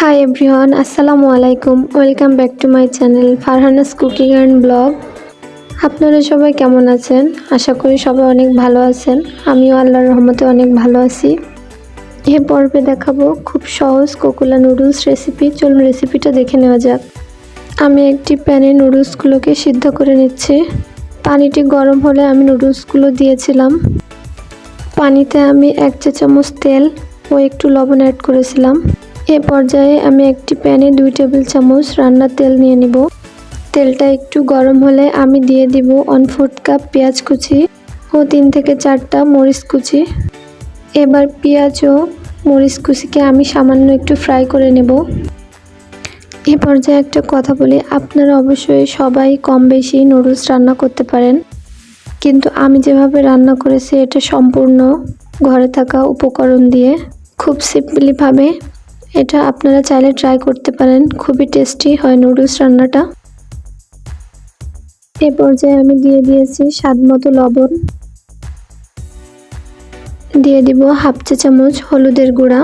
Hi everyone, আসসালামু আলাইকুম। Welcome back to my channel Farhana's cooking and blog. আপনারা সবাই কেমন আছেন? আশা করি সবাই অনেক ভালো আছেন। আমিও আল্লাহর রহমতে অনেক ভালো আছি। এ পর্বে দেখাবো খুব সহজ কোকুলা নুডলস রেসিপি। চলুন রেসিপিটা দেখে নেওয়া যাক। আমি একটি প্যানে নুডলসগুলোকে সিদ্ধ করে নিচ্ছি। পানিটি গরম হলে আমি নুডলসগুলো দিয়েছিলাম। পানিতে আমি 1 চা চামচ তেল ও একটু লবণ অ্যাড করেছিলাম। এ পর্যায়ে আমি একটি প্যানে 2 টেবিল চামচ রান্নার তেল নিয়ে নিব। তেলটা একটু গরম হলে আমি দিয়ে দিব 1/4 কাপ পেঁয়াজ কুচি ও 3 থেকে 4টা মরিচ কুচি। এবার পেঁয়াজ ও মরিচ কুচিকে আমি সামান্য একটু ফ্রাই করে নেব। এ পর্যায়ে একটা কথা বলি, আপনারা অবশ্যই সবাই কম বেশি নুডলস রান্না করতে পারেন, কিন্তু আমি যেভাবে রান্না করেছি এটা সম্পূর্ণ ঘরে থাকা উপকরণ দিয়ে খুব সিম্পলিভাবে এটা আপনারা চাইলে ট্রাই করতে পারেন। খুবই টেস্টি হয় নুডলস রান্নাটা। এ পর্যায়ে আমি দিয়ে দিয়েছি স্বাদমতো লবণ, দিয়ে দিব 1/2 চা চামচ হলুদের গুঁড়া।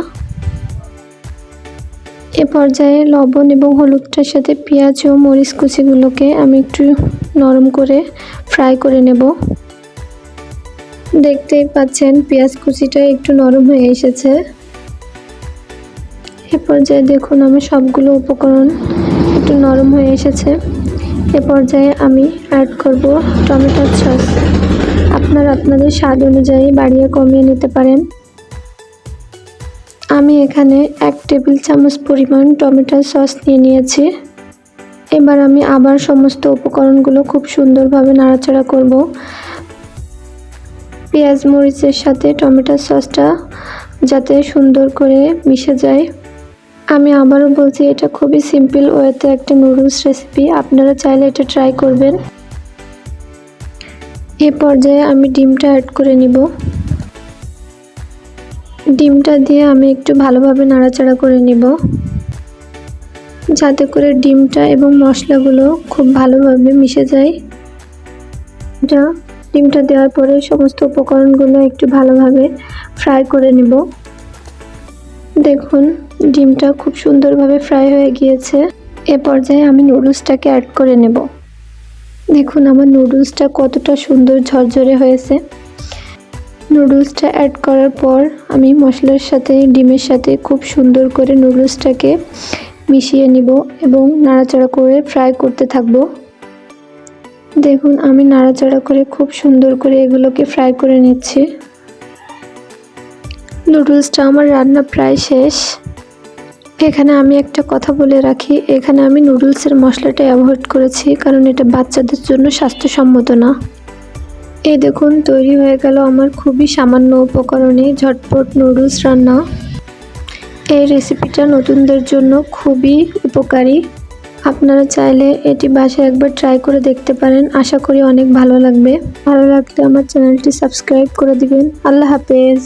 এ পর্যায়ে লবণ এবং হলুদটার সাথে পেঁয়াজ ও মরিচ কুচিগুলোকে আমি একটু নরম করে ফ্রাই করে নেব। দেখতেই পাচ্ছেন পেঁয়াজ কুচিটা একটু নরম হয়ে এসেছে। এ পর্যায়ে দেখুন আমি সবগুলো উপকরণ একটু নরম হয়ে এসেছে। এ পর্যায়ে আমি অ্যাড করব টমেটোর সস। আপনারা আপনাদের স্বাদ অনুযায়ী বাড়িয়ে কমিয়ে নিতে পারেন। আমি এখানে 1 টেবিল চামচ পরিমাণ টমেটোর সস নিয়ে নিয়েছি। এবার আমি আবার সমস্ত উপকরণগুলো খুব সুন্দরভাবে নাড়াচাড়া করব। পেঁয়াজ মরিচের সাথে টমেটোর সসটা যাতে সুন্দর করে মিশে যায়। আমি আবারও বলছি, এটা খুবই সিম্পল ওয়েতে একটা নুডলস রেসিপি, আপনারা চাইলে এটা ট্রাই করবেন। এই পর্যায়ে আমি ডিমটা অ্যাড করে নিব। ডিমটা দিয়ে আমি একটু ভালোভাবে নাড়াচাড়া করে নিব, যাতে করে ডিমটা এবং মশলাগুলো খুব ভালোভাবে মিশে যায়। ডিমটা দেওয়ার পরে সমস্ত উপকরণগুলো একটু ভালোভাবে ফ্রাই করে নিব। দেখুন ডিমটা খুব সুন্দরভাবে ফ্রাই হয়ে গিয়েছে। এ পর্যায়ে আমি নুডলসটাকে অ্যাড করে নেব। দেখুন আমার নুডলসটা কতটা সুন্দর ঝরঝরে হয়েছে। নুডলসটা অ্যাড করার পর আমি মশলার সাথে ডিমের সাথে খুব সুন্দর করে নুডলসটাকে মিশিয়ে নিব এবং নাড়াচাড়া করে ফ্রাই করতে থাকব। দেখুন আমি নাড়াচাড়া করে খুব সুন্দর করে এগুলোকে ফ্রাই করে নিচ্ছি। নুডলসটা আমার রান্না প্রায় শেষ। এখানে আমি একটা কথা বলে রাখি, এখানে আমি নুডলসের মশলাটা অ্যাভয়েড করেছি, কারণ এটা বাচ্চাদের জন্য স্বাস্থ্যসম্মত না। এই দেখুন তৈরি হয়ে গেল আমার খুবই সামান্য উপকরণে ঝটপট নুডলস রান্না। এই রেসিপিটা নতুনদের জন্য খুবই উপকারী। আপনারা চাইলে এটি বাসায় একবার ট্রাই করে দেখতে পারেন। আশা করি অনেক ভালো লাগবে। ভালো লাগলে আমার চ্যানেলটি সাবস্ক্রাইব করে দিবেন। আল্লাহ হাফেজ।